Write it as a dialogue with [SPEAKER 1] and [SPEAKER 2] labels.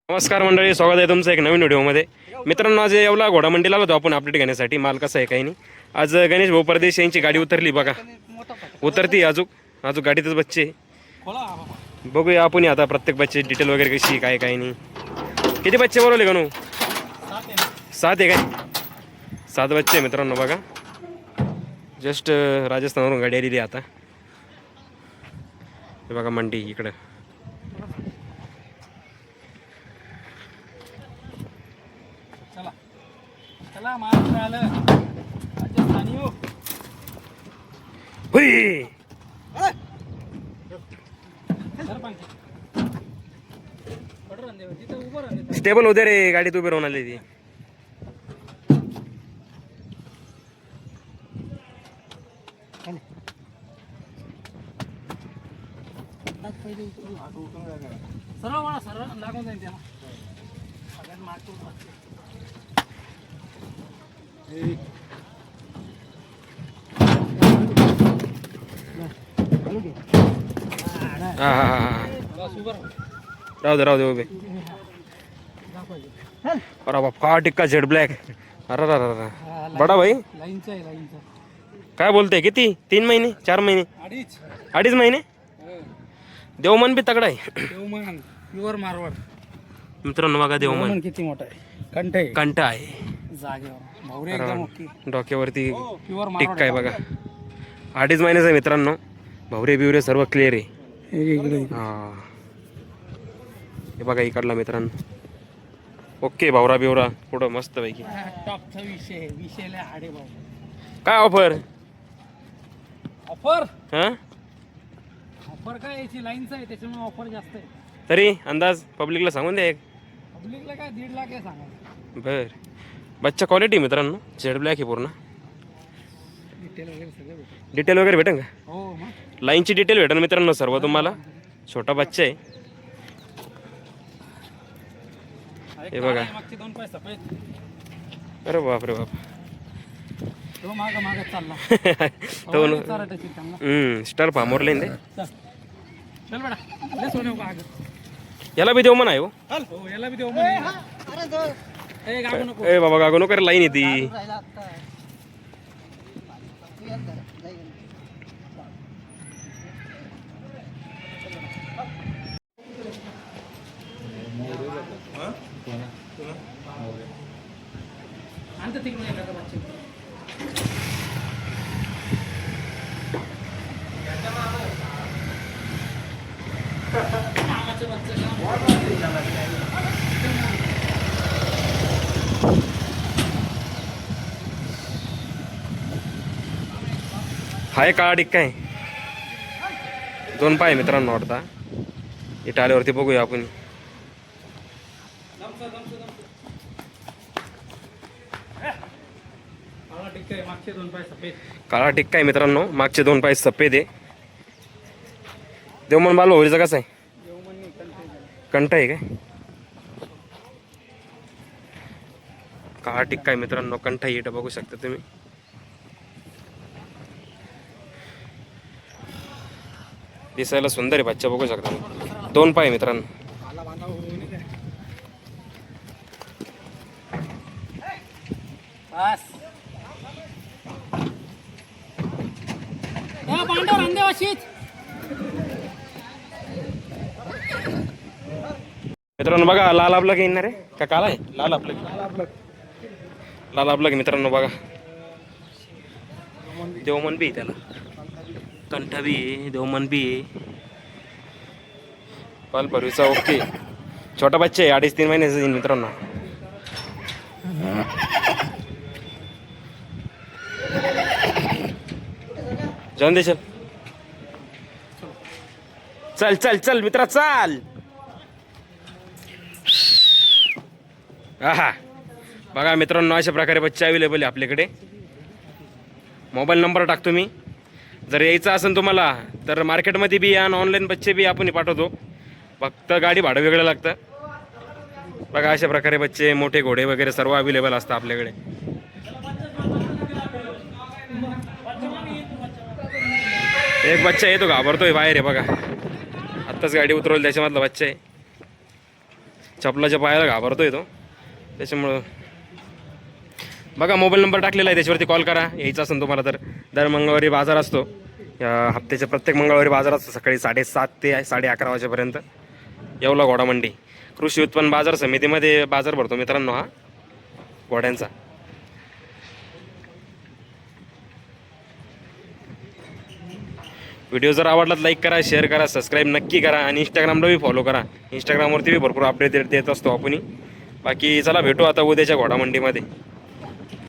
[SPEAKER 1] नमस्कार मंडळी, स्वागत आहे तुमचं एक नवीन व्हिडिओमध्ये. मित्रांनो, आज येवला घोडा मंडीला आलो आपण अपडेट घेण्यासाठी. माल कसा आहे काही नाही. आज गणेश भाऊ परदेश यांची गाडी उतरली बघा. उतरती अजूक गाडीतच बच्चे. बघूया आपण आता प्रत्येक बच्चे डिटेल वगैरे कशी काय काय नाही. किती बच्चे बोलवले गणू? 7 आहे काय? 7 बच्चे मित्रांनो बघा. जस्ट राजस्थानवरून गाडी आलेली आता. हे बघा मंडी इकडं. स्टेबल होते रे, गाडीत उभे राहून आली ती.
[SPEAKER 2] सरळ लागून जाईल त्याला.
[SPEAKER 1] राहू दे उभे. अरे बाबा, टिक्का झेड ब्लॅक. अरे बडा भाई काय बोलते? किती? 3 महिने 4 महिने 2.5 महिने. देवमन बी तगडा आहे.
[SPEAKER 2] प्युअर मारवाड
[SPEAKER 1] मित्रांनो बघा. देवमन
[SPEAKER 2] किती मोठा आहे.
[SPEAKER 1] कंठ आहे
[SPEAKER 2] जागेवर.
[SPEAKER 1] डोक्यावरती टिक्का आहे बघा. 2.5 महिन्याचा मित्रांनो. भावरे बिवरे सर्व क्लिअर आहे. हा, हे बघा इकडला मित्रांनो. ओके, भावरा बिवरा पुढं मस्त पैकी.
[SPEAKER 2] टॉपचा विषयला हाडे भाऊ.
[SPEAKER 1] काय ऑफर?
[SPEAKER 2] ऑफर
[SPEAKER 1] हा,
[SPEAKER 2] ऑफर काय याची लाईनच आहे, त्याच्यामुळे ऑफर जास्त आहे.
[SPEAKER 1] तरी अंदाज पब्लिकला सांगून द्या एक.
[SPEAKER 2] पब्लिकला काय 1.5 लाख आहे सांगा.
[SPEAKER 1] बर. बच्चा क्वालिटी मित्रांनो. झेड ब्लॅक आहे पूर्ण. डिटेल वगैरे भेटेल का?
[SPEAKER 2] हो मग.
[SPEAKER 1] लाईनची डिटेल भेटेल मित्रांनो सर्व तुम्हाला. छोटा बच्चा आहे. हे बघा. अरे बाप रे बाप.
[SPEAKER 2] तो माग चालला.
[SPEAKER 1] तो स्टार फार्मवर ते.
[SPEAKER 2] चल बेटा, ले सोने को आगे.
[SPEAKER 1] याला बी देऊ म्हणा हो.
[SPEAKER 2] याला बी देऊ म्हणे. ए गागो नको.
[SPEAKER 1] ए बाबा गागो नको, लाईन येते.
[SPEAKER 2] अंत तिकडून येतात बच्चे.
[SPEAKER 1] हाय काळा टिक्का आहे. 2 पाय मित्रांनो वाटता. इथं आल्यावरती बघूया आपण. काळा टिक्का आहे मित्रांनो. मागचे 2 पाय सफेद आहे. देवमन बाल होळीचा कसा आहे? कंठ आहे काय? काळा टिक्का आहे मित्रांनो. कंठ आहे. इथं बघू शकता तुम्ही. दिसायला सुंदर आहे बच्चा, बघू शकता. 2 पाय मित्रांनो. मित्रांनो बघा, लाल आपलं काही येणार आहे का? काला आहे. लाल आपलं मित्रांनो बघा. देवमन बी त्याला. कंठ बी आहे. देवमन बी आहे. पाल भरवीचा ओके. छोटा बच्चा आहे. 2.5-3 महिन्याचा येईल मित्रांनो. जाऊन दे. चल मित्रा चाल. हा बघा मित्रांनो, अशा प्रकारे बच्चे अवेलेबल आहे आपल्याकडे. मोबाईल नंबर टाकतो मी. जर यायचं असेल तुम्हाला तर मार्केटमध्ये बी या, ऑनलाईन बच्चे बी आपण पाठवतो. फक्त गाडी भाडं वेगळं लागतं. बघा अशा प्रकारे बच्चे, मोठे घोडे वगैरे सर्व अवेलेबल असतं आपल्याकडे. एक बच्चा आहे तो घाबरतोय बाहेर आहे बघा. आत्ताच गाडी उतरवली त्याच्यामधला बच्चा आहे. चपलाच्या पायाला घाबरतोय तो, त्याच्यामुळं बघा मोबाईल नंबर टाकलेला आहे, त्याच्यावरती कॉल करा. यायचं असेल तुम्हाला तर. दर मंगळवारी बाजार असतो, या हप्त्याच्या प्रत्येक मंगळवारी बाजार असतो सकाळी 7:30 ते 11:30 वाजेपर्यंत. येवला घोडामंडी कृषी उत्पन्न बाजार समितीमध्ये बाजार भरतो मित्रांनो हा घोड्यांचा. व्हिडिओ जर आवडला लाईक करा, शेअर करा, सबस्क्राईब नक्की करा आणि इंस्टाग्रामला बी फॉलो करा. इंस्टाग्रामवरती बी भरपूर अपडेट देत असतो आपण. बाकी चला भेटू आता उद्याच्या घोडामंडीमध्ये.